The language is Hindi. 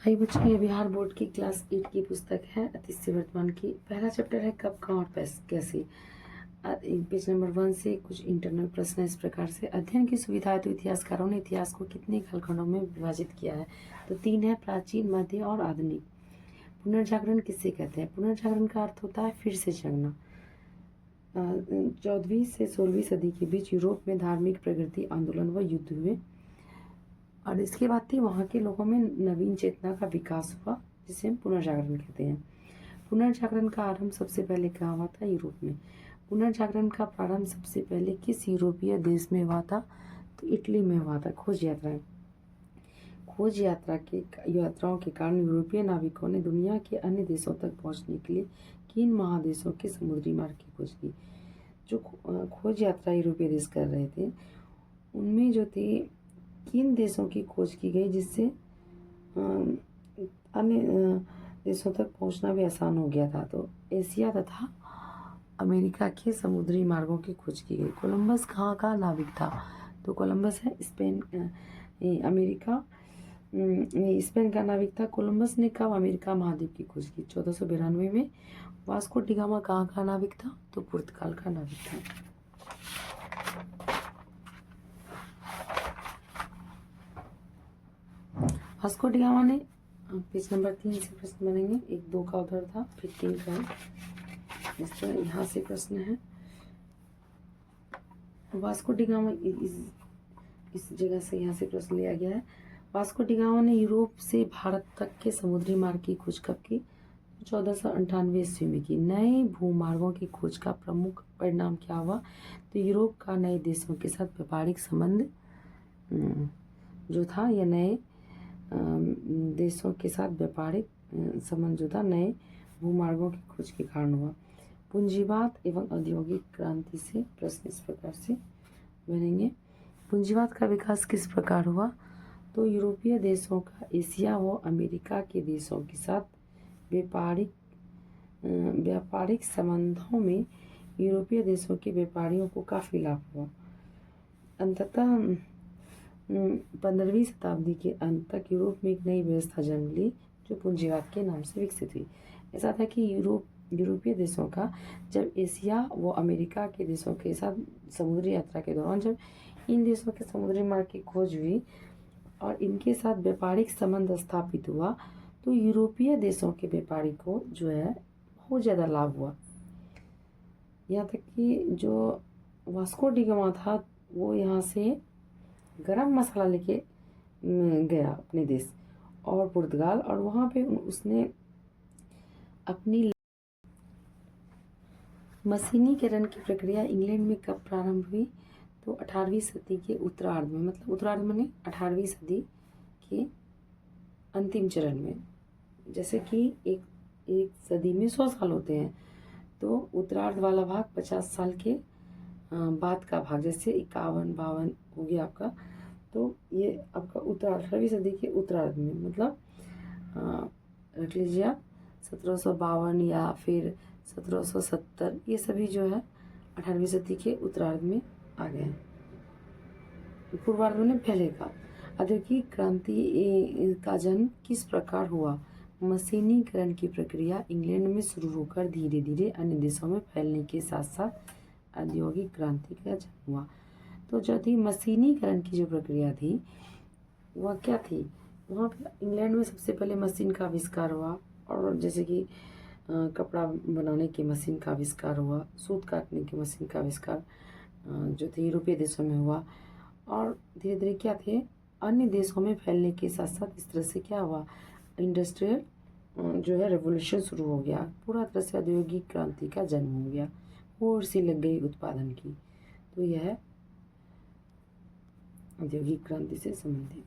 हाय बच्चों, ये बिहार बोर्ड की क्लास 8 की पुस्तक है अतीत से वर्तमान की। पहला चैप्टर है कब, कहाँ और कैसे। पेज नंबर 1 से कुछ इंटरनल प्रश्न इस प्रकार से। अध्ययन की सुविधा है तो इतिहासकारों ने इतिहास को कितने कालखंडों में विभाजित किया है? तो 3 है, प्राचीन, मध्य और आधुनिक। पुनर्जागरण किससे कहते हैं? पुनर्जागरण का अर्थ होता है फिर से जगना। 14वीं से 16वीं सदी के बीच यूरोप में धार्मिक प्रगति, आंदोलन व युद्ध हुए और इसके बाद ही वहाँ के लोगों में नवीन चेतना का विकास हुआ, जिसे हम पुनर्जागरण कहते हैं। पुनर्जागरण का आरंभ सबसे पहले कहाँ हुआ था? यूरोप में। पुनर्जागरण का प्रारंभ सबसे पहले किस यूरोपीय देश में हुआ था? तो इटली में हुआ था। खोज यात्राओं के कारण यूरोपीय नाविकों ने दुनिया के अन्य देशों तक पहुंचने के लिए किन महादेशों के समुद्री मार्ग की खोज की? जो खोज यात्रा यूरोपीय देश कर रहे थे, उनमें जो थे किन देशों की खोज की गई जिससे अन्य देशों तक पहुंचना भी आसान हो गया था? तो एशिया तथा अमेरिका के समुद्री मार्गों की खोज की गई। कोलंबस कहाँ का नाविक था? तो कोलंबस है स्पेन का नाविक था। कोलंबस ने कब अमेरिका महाद्वीप की खोज की? 1492 में। वास्को डिगामा कहाँ का नाविक था? तो पुर्तगाल का नाविक था। वास्को डिगामा ने, पेज नंबर 3 से प्रश्न बनेंगे। 1, 2 का उधर था, फिर 3 का है। इस तरह यहाँ से प्रश्न है। वास्को डिगामा इस जगह से यहाँ से प्रश्न लिया गया है। वास्को डिगामा ने यूरोप से भारत तक के समुद्री मार्ग की खोज कब की? 1498 ईस्वी में की। नए भूमार्गों की खोज का प्रमुख परिणाम क्या हुआ? तो यूरोप का नए देशों के साथ व्यापारिक संबंध जो था, या नए देशों के साथ व्यापारिक संबंध जो था, नए भूमार्गों की खोज के कारण हुआ। पूंजीवाद एवं औद्योगिक क्रांति से प्रश्न इस प्रकार से बनेंगे। पूंजीवाद का विकास किस प्रकार हुआ? तो यूरोपीय देशों का एशिया व अमेरिका के देशों के साथ व्यापारिक संबंधों में यूरोपीय देशों के व्यापारियों को काफ़ी लाभ हुआ। अंततः 15वीं शताब्दी के अंत तक यूरोप में एक नई व्यवस्था जन्म ली जो पूंजीवाद के नाम से विकसित हुई। ऐसा था कि यूरोपीय देशों का जब एशिया व अमेरिका के देशों के साथ समुद्री यात्रा के दौरान जब इन देशों के समुद्री मार्ग की खोज हुई और इनके साथ व्यापारिक संबंध स्थापित हुआ, तो यूरोपीय देशों के व्यापारी को जो है बहुत ज़्यादा लाभ हुआ। यहाँ तक कि जो वास्को डिगामा था वो यहाँ से गरम मसाला लेके गया अपने देश और पुर्तगाल, और वहाँ पे उसने अपनी मशीनीकरण की प्रक्रिया इंग्लैंड में कब प्रारंभ हुई? तो 18वीं सदी के उत्तरार्ध में, मतलब उत्तरार्ध माने 18वीं सदी के अंतिम चरण में। जैसे कि एक सदी में 100 साल होते हैं, तो उत्तरार्ध वाला भाग 50 साल के बाद का भाग, जैसे 51-52 हो गया आपका। तो ये आपका 18वीं सदी के उत्तरार्ध में, मतलब रख लीजिए आप 1752 या फिर 1770, ये सभी जो है 18वीं सदी के उत्तरार्ध में आ गए हैं। पूर्वार्ध में पहले का। औद्योगिक क्रांति का जन्म किस प्रकार हुआ? मशीनीकरण की प्रक्रिया इंग्लैंड में शुरू होकर धीरे धीरे अन्य देशों में फैलने के साथ साथ औद्योगिक क्रांति का जन्म हुआ। तो जो थी मशीनीकरण की जो प्रक्रिया थी वह क्या थी? वहाँ पे इंग्लैंड में सबसे पहले मशीन का आविष्कार हुआ, और जैसे कि कपड़ा बनाने की मशीन का आविष्कार हुआ, सूत काटने की मशीन का आविष्कार जो थे यूरोपीय देशों में हुआ, और धीरे धीरे क्या थे अन्य देशों में फैलने के साथ साथ इस तरह से क्या हुआ, इंडस्ट्रियल जो है रेवोल्यूशन शुरू हो गया। पूरा तरह से औद्योगिक क्रांति का जन्म हो गया, होड़ सी लग गई उत्पादन की। तो यह है औद्योगिक क्रांति से संबंधित।